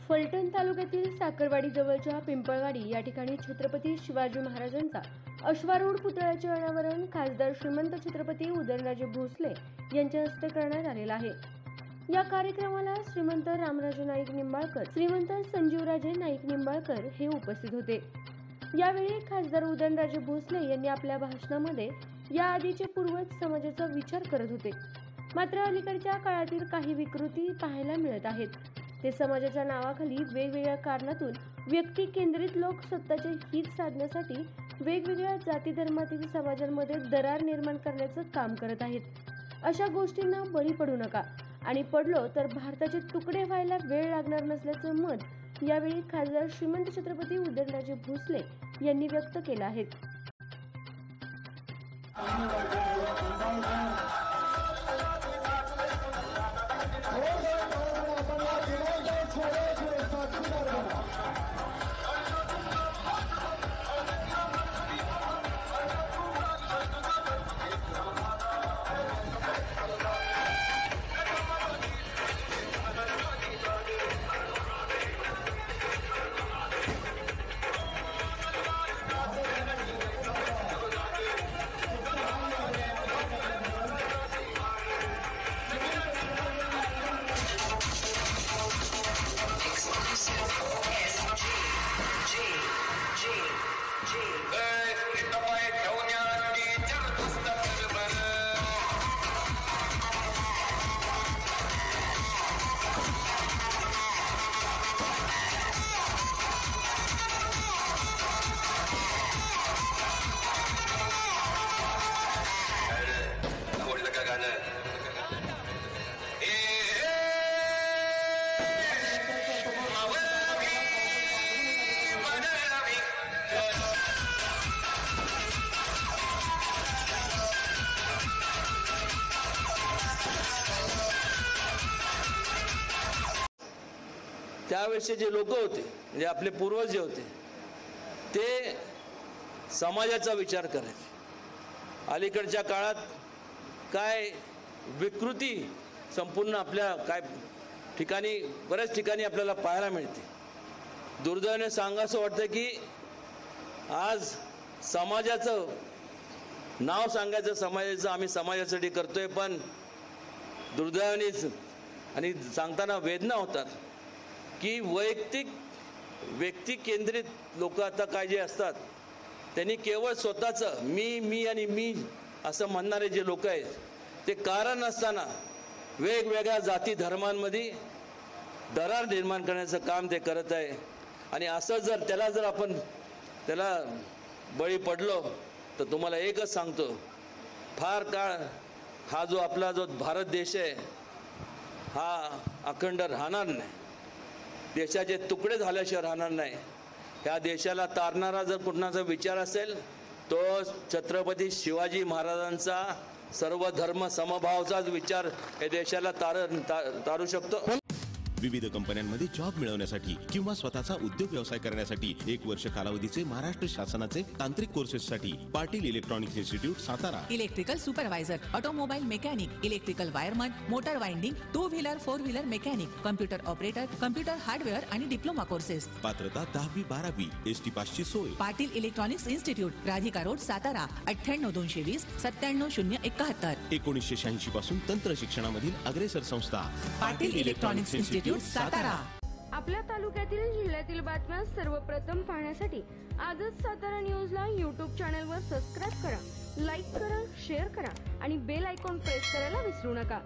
फलटण तालुक्यातील साखरवाडी जवळच्या पिंपळवाडी या ठिकाणी छत्रपती शिवाजी महाराजांचा अश्वारूढ पुतळ्याचे अनावरण खासदार श्रीमंत छत्रपती उदयनराजे भोसले यांच्या हस्ते करण्यात आलेला आहे। या कार्यक्रमाला श्रीमंत रामराजे नाईक निंबाळकर, श्रीमंत संजीवराजे नाईक निंबाळकर हे उपस्थित होते। यावेळी खासदार उदयनराजे भोसले यांनी आपल्या भाषणामध्ये या आधीचे पूर्वज समाजाचा विचार करत होते, मात्र अलीकडच्या काळातील काही विकृती पाहायला मिळत आहेत। ते समाजाच्या नावाखाली वेगवेगळ्या कारणातून व्यक्ती केंद्रित लोक स्वतःचे हित साधण्यासाठी वेगवेगळ्या जाती धर्मातील समाजांमध्ये दरार निर्माण करण्याचं काम करत आहेत। अशा गोष्टींना बळी पडू नका आणि पडलो तर भारताचे तुकडे व्हायला वेळ लागणार नसल्याचं मत यावेळी खासदार श्रीमंत छत्रपती उदयनराजे भोसले यांनी व्यक्त केलं आहे। त्यावेळेचे जे लोक होते, म्हणजे आपले पूर्वज जे होते, ते समाजाचा विचार करायचे। अलीकडच्या काळात काय विकृती संपूर्ण आपल्या काय ठिकाणी, बऱ्याच ठिकाणी आपल्याला पाहायला मिळते। दुर्दैवाने सांगावंसं वाटतं की आज समाजाचं नाव सांगायचं, समाजाचं आम्ही समाजासाठी करतोय, पण दुर्दैवानेच आणि सांगताना वेदना होतात की वैयक्तिक व्यक्ती केंद्रित लोक आता काय जे असतात त्यांनी केवळ स्वतःचं मी आणि मी असं म्हणणारे जे लोक आहेत, ते कारण नसताना वेगवेगळ्या जाती धर्मांमध्ये दरार निर्माण करण्याचं काम ते करत आहे। आणि असं जर आपण त्याला बळी पडलो तर तुम्हाला एकच सांगतो, फार काळ हा जो आपला जो भारत देश आहे हा अखंड राहणार नाही, देशाचे तुकडे झाल्याशिवाय राहणार नाही। ह्या देशाला तारणारा जर कुणाचा विचार असेल तो छत्रपती शिवाजी महाराजांचा सर्व धर्म समभावाचाच विचार या देशाला तारू शकतो। विविध कंपन्यांमध्ये जॉब मिळवण्यासाठी किंवा स्वतःचा उद्योग व्यवसाय करण्यासाठी 1 वर्ष कालावधीचे महाराष्ट्र शासनाचे तांत्रिक कोर्सेससाठी Patil electronics institute Satara. Electrical supervisor, automobile mechanic, electrical wireman, motor winding, 2 wheeler 4 wheeler mechanic, computer operator, computer hardware आणि डिप्लोमा कोर्सेस। पात्रता 10वी 12वी, एसटी पासची सोय। Patil electronics institute, Radhika road, Satara 98 220 97 071। 1986 पासून तंत्र शिक्षणामधील अग्रेसर संस्था पाटील इलेक्ट्रॉनिक्स इन्स्टिट्यूट सातारा। आपल्या तालुक्यातील जिल्ह्यातील बातम्या सर्वप्रथम पाहण्यासाठी आजच सातारा न्यूजला YouTube चॅनलवर सबस्क्राइब करा, लाईक करा, शेअर करा आणि बेल आयकॉन प्रेस करायला विसरू नका।